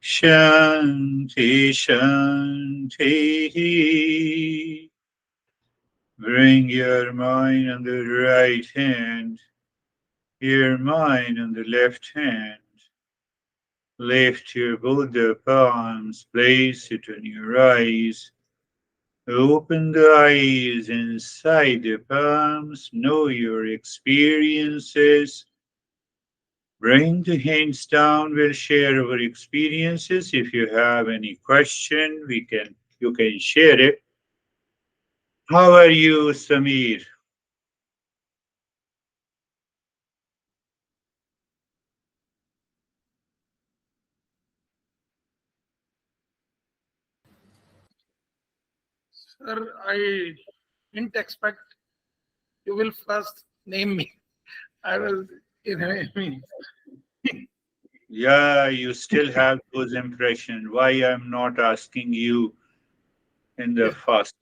Shanti, Shanti. Bring your mind on the right hand, your mind on the left hand. Lift your both the palms, place it on your eyes. Open the eyes inside the palms, know your experiences. Bring the hands down, we'll share our experiences. If you have any question, you can share it. How are you, Samir? Sir, I didn't expect you will first name me. I was, I mean, Yeah, you still have those impressions. Why I'm not asking you in the first?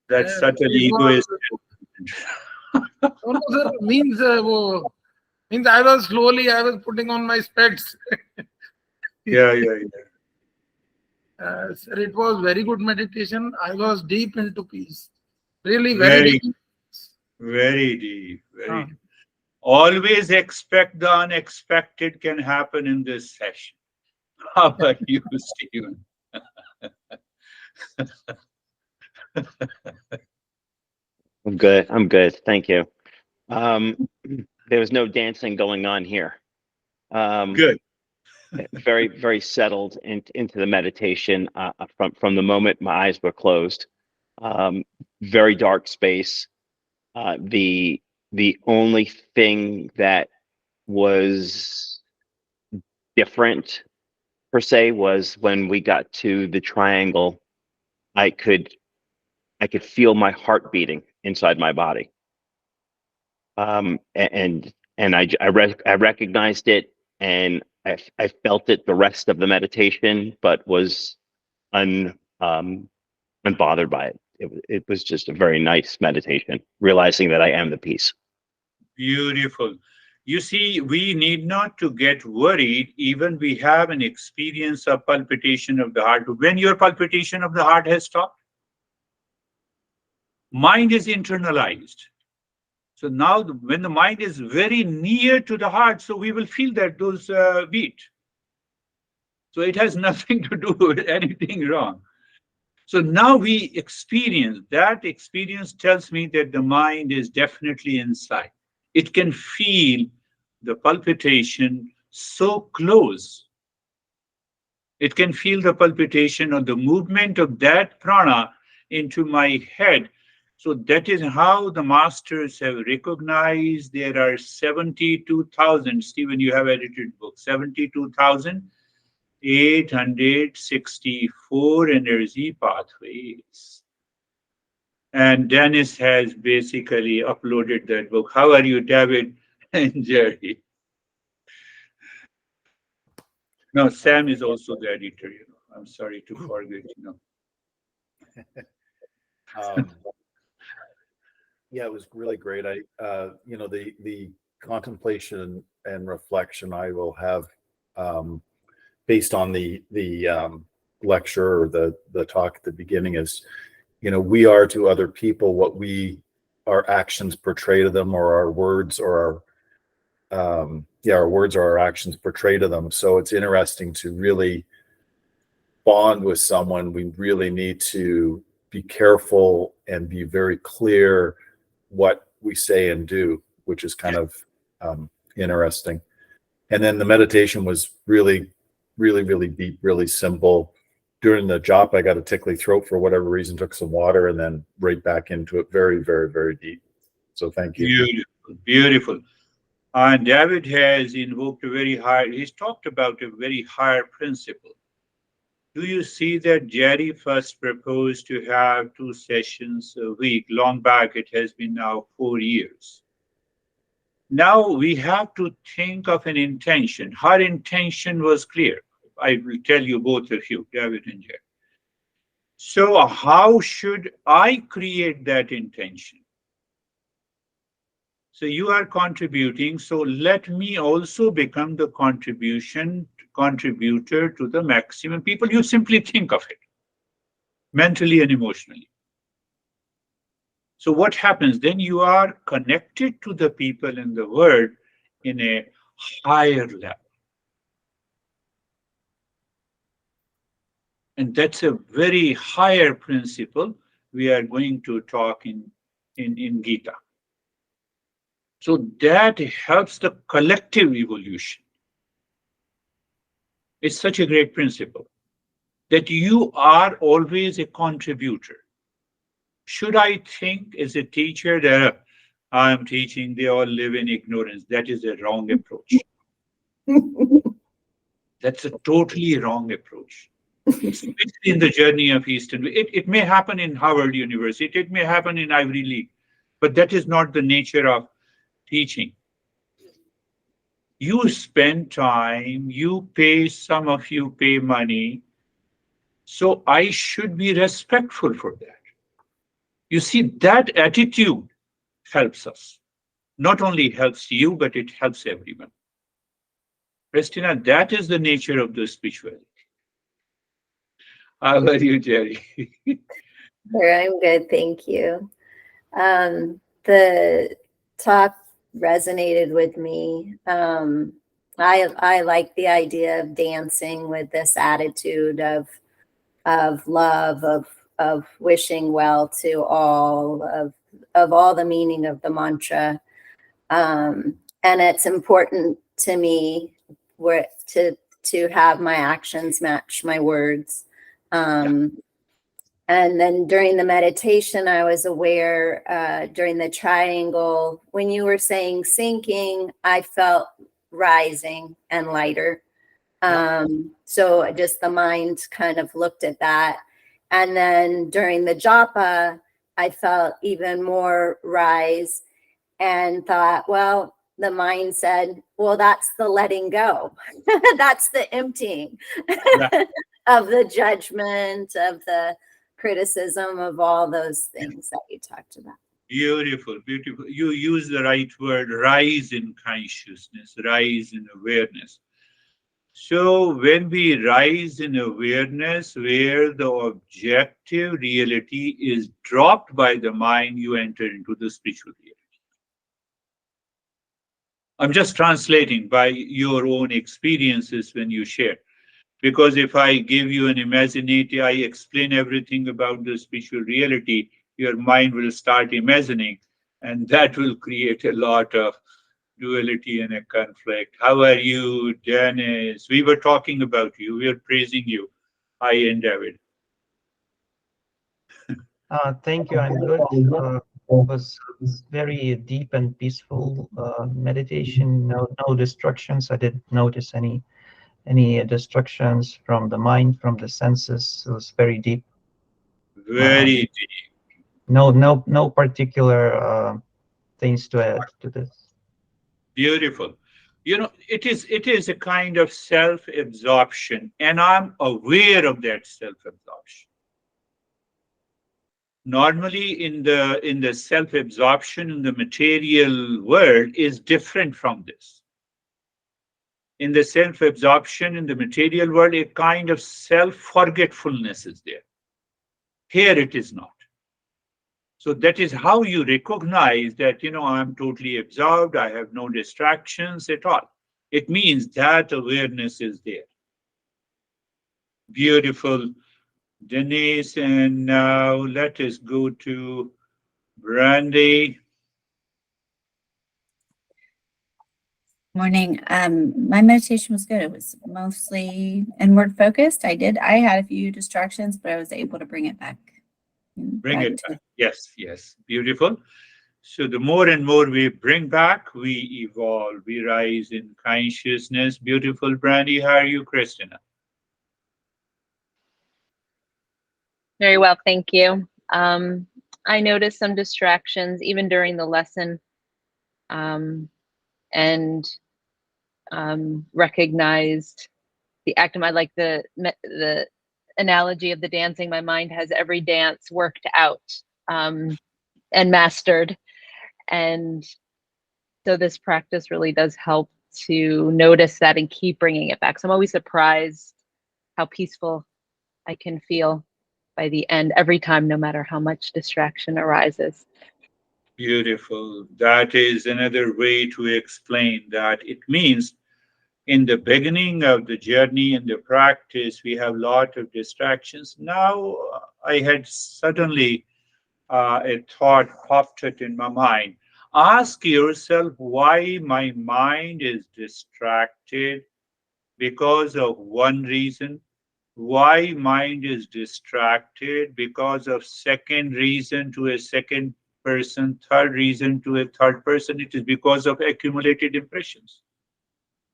That's such an it egoist. was, no, no, sir, means I was slowly, I was putting on my specs. Yeah, yeah, yeah. Sir, it was very good meditation. I was deep into peace. Really very Very, deep. very deep, very Uh, deep. Always expect the unexpected can happen in this session. How are you, Stephen? I'm good. I'm good. Thank you. Um, there was no dancing going on here. Um, Good. very, very settled into the meditation from the moment my eyes were closed. Very dark space. The only thing that was different per se was when we got to the triangle. I could I could feel my heart beating inside my body. I recognized it, and I felt it the rest of the meditation, but was un unbothered by it. It was just a very nice meditation, realizing that I am the peace. Beautiful. You see, we need not to get worried even we have an experience of palpitation of the heart. When your palpitation of the heart has stopped, mind is internalized. So now when the mind is very near to the heart, so we will feel that those beat. So it has nothing to do with anything wrong. So now we experience, that experience tells me that the mind is definitely inside. It can feel the palpitation so close. It can feel the palpitation or the movement of that prana into my head. So that is how the masters have recognized there are 72,000. Stephen, you have edited book, 72,864 energy pathways. And Dennis has basically uploaded that book. How are you, David and Jerry? No, Sam is also the editor. I'm sorry to forget. Um, yeah, it was really great. The contemplation and reflection I will have, based on the lecture or the talk at the beginning is, we are to other people what our actions portray to them, or our words or our words or our actions portray to them. So it's interesting to really bond with someone. We really need to be careful and be very clear what we say and do, which is kind of interesting. And then the meditation was really, really, really deep, really simple. During the jop, I got a tickly throat for whatever reason, took some water, and then right back into it. Very, very, very deep. So thank you. Beautiful, beautiful. And David has invoked a very high, he's talked about a very higher principle. Do you see that Jerry first proposed to have 2 sessions a week? Long back, it has been now 4 years. Now we have to think of an intention. Her intention was clear. I will tell you, both of you, David and Jerry. So how should I create that intention? So you are contributing, so let me also become the contributor to the maximum people. You simply think of it, mentally and emotionally. So what happens? Then you are connected to the people in the world in a higher level. And that's a very higher principle we are going to talk in Gita. So that helps the collective evolution. It's such a great principle that you are always a contributor. Should I think as a teacher that I'm teaching, they all live in ignorance? That is a wrong approach. That's a totally wrong approach. Especially in the journey of Eastern. It may happen in Harvard University, it may happen in Ivy League, but that is not the nature of teaching. You spend time, some of you pay money, so I should be respectful for that. You see, that attitude helps us. Not only helps you, but it helps everyone. Christina, that is the nature of the spirituality. How are you, Jerry? Sure, I'm good, thank you. The talk resonated with me. I like the idea of dancing with this attitude of love, of wishing well to all, of all the meaning of the mantra. And it's important to me to have my actions match my words. And then during the meditation, I was aware during the triangle, when you were saying sinking, I felt rising and lighter. So just the mind kind of looked at that. And then during the japa, I felt even more rise and thought, well, the mind said, well, that's the letting go. That's the emptying of the judgment, of the criticism, of all those things that you talked about. Beautiful, beautiful. You use the right word, rise in consciousness, rise in awareness. So when we rise in awareness where the objective reality is dropped by the mind, you enter into the spiritual reality. I'm just translating by your own experiences when you share. Because if I give you an imaginative, I explain everything about the spiritual reality, your mind will start imagining, and that will create a lot of duality and a conflict. How are you, Dennis? We were talking about you, we were praising you. I and David. Thank you. I'm good. Was very deep and peaceful meditation. No distractions. I didn't notice any distractions from the mind, from the senses. It was very deep. Very deep. No particular things to add to this. Beautiful. You know, it is a kind of self-absorption, and I'm aware of that self-absorption. Normally in the self-absorption in the material world is different from this. In the self-absorption in the material world, a kind of self-forgetfulness is there. Here it is not. So that is how you recognize that, I'm totally absorbed, I have no distractions at all. It means that awareness is there. Beautiful, Denise. And now let us go to Brandy. Morning. My meditation was good. It was mostly inward focused. I had a few distractions, but I was able to bring it back. Bring it back. Yes, yes. Beautiful. So the more and more we bring back, we evolve, we rise in consciousness. Beautiful, Brandy. How are you, Christina? Very well, thank you. I noticed some distractions even during the lesson, and recognized the act of my, like the analogy of the dancing. My mind has every dance worked out and mastered, and so this practice really does help to notice that and keep bringing it back. So I'm always surprised how peaceful I can feel by the end every time, no matter how much distraction arises. Beautiful. That is another way to explain that. It means in the beginning of the journey and the practice, we have a lot of distractions. Now, I had suddenly a thought popped it in my mind. Ask yourself why my mind is distracted because of one reason. Why mind is distracted because of second reason to a second person, third reason to a third person. It is because of accumulated impressions.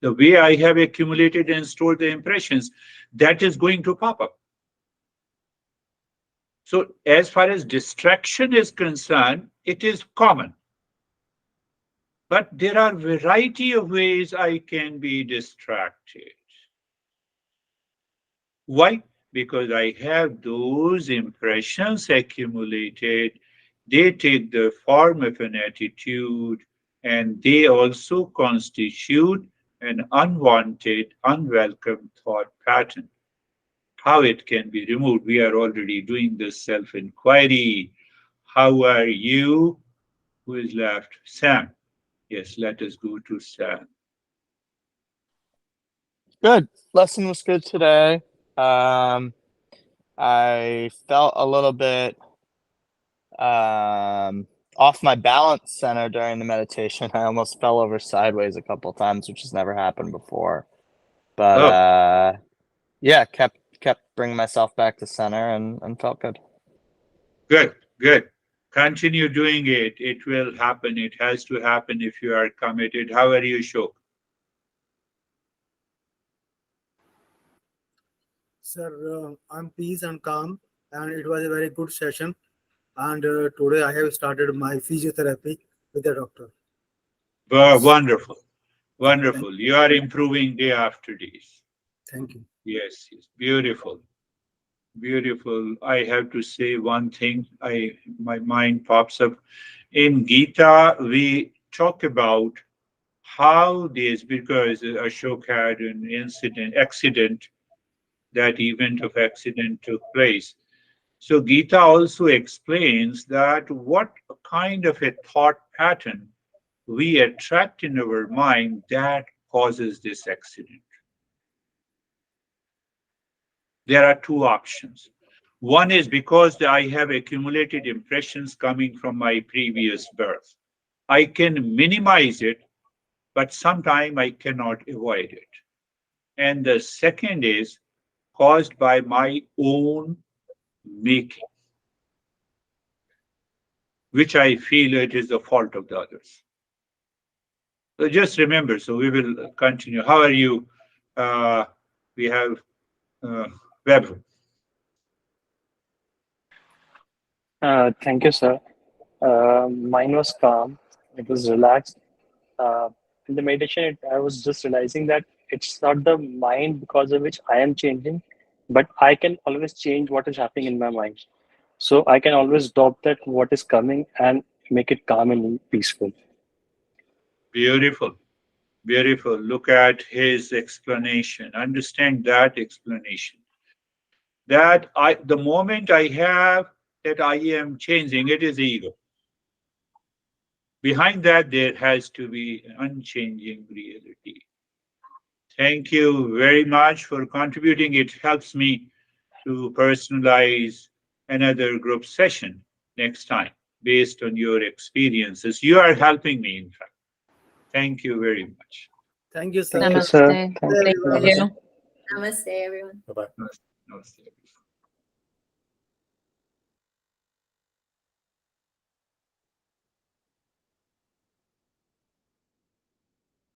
The way I have accumulated and stored the impressions, that is going to pop up. So as far as distraction is concerned, it is common. But there are variety of ways I can be distracted. Why? Because I have those impressions accumulated. They take the form of an attitude, and they also constitute an unwanted, unwelcome thought pattern. How it can be removed? We are already doing this self-inquiry. How are you? Who is left? Sam. Yes, let us go to Sam. Good. Lesson was good today. I felt a little bit off my balance center during the meditation. I almost fell over sideways a couple times, which has never happened before. But yeah, kept bringing myself back to center and felt good. Good, good. Continue doing it. It will happen. It has to happen if you are committed. How are you, Shok? Sir, I'm peace and calm, and it was a very good session. And today I have started my physiotherapy with the doctor. Wonderful, wonderful. You are improving day after day. Thank you. Yes, yes, beautiful, beautiful. I have to say one thing. My mind pops up. In Gita, we talk about how this, because Ashok had an accident, that event of accident took place. So Gita also explains that what kind of a thought pattern we attract in our mind that causes this accident. There are two options. One is because I have accumulated impressions coming from my previous birth. I can minimize it, but sometimes I cannot avoid it. And the second is caused by my own making, which I feel it is the fault of the others. So just remember, so we will continue. How are you? We have Web. Thank you, sir. Mine was calm. It was relaxed. In the meditation, I was just realizing that it's not the mind because of which I am changing, but I can always change what is happening in my mind. So I can always stop that what is coming and make it calm and peaceful. Beautiful. Beautiful. Look at his explanation. Understand that explanation. That the moment I have that I am changing, it is ego. Behind that, there has to be an unchanging reality. Thank you very much for contributing. It helps me to personalize another group session next time based on your experiences. You are helping me, in fact. Thank you very much. Thank you, sir. Thank you, sir. Namaste. Thank Thank you. you. Namaste, everyone. Bye-bye. Namaste.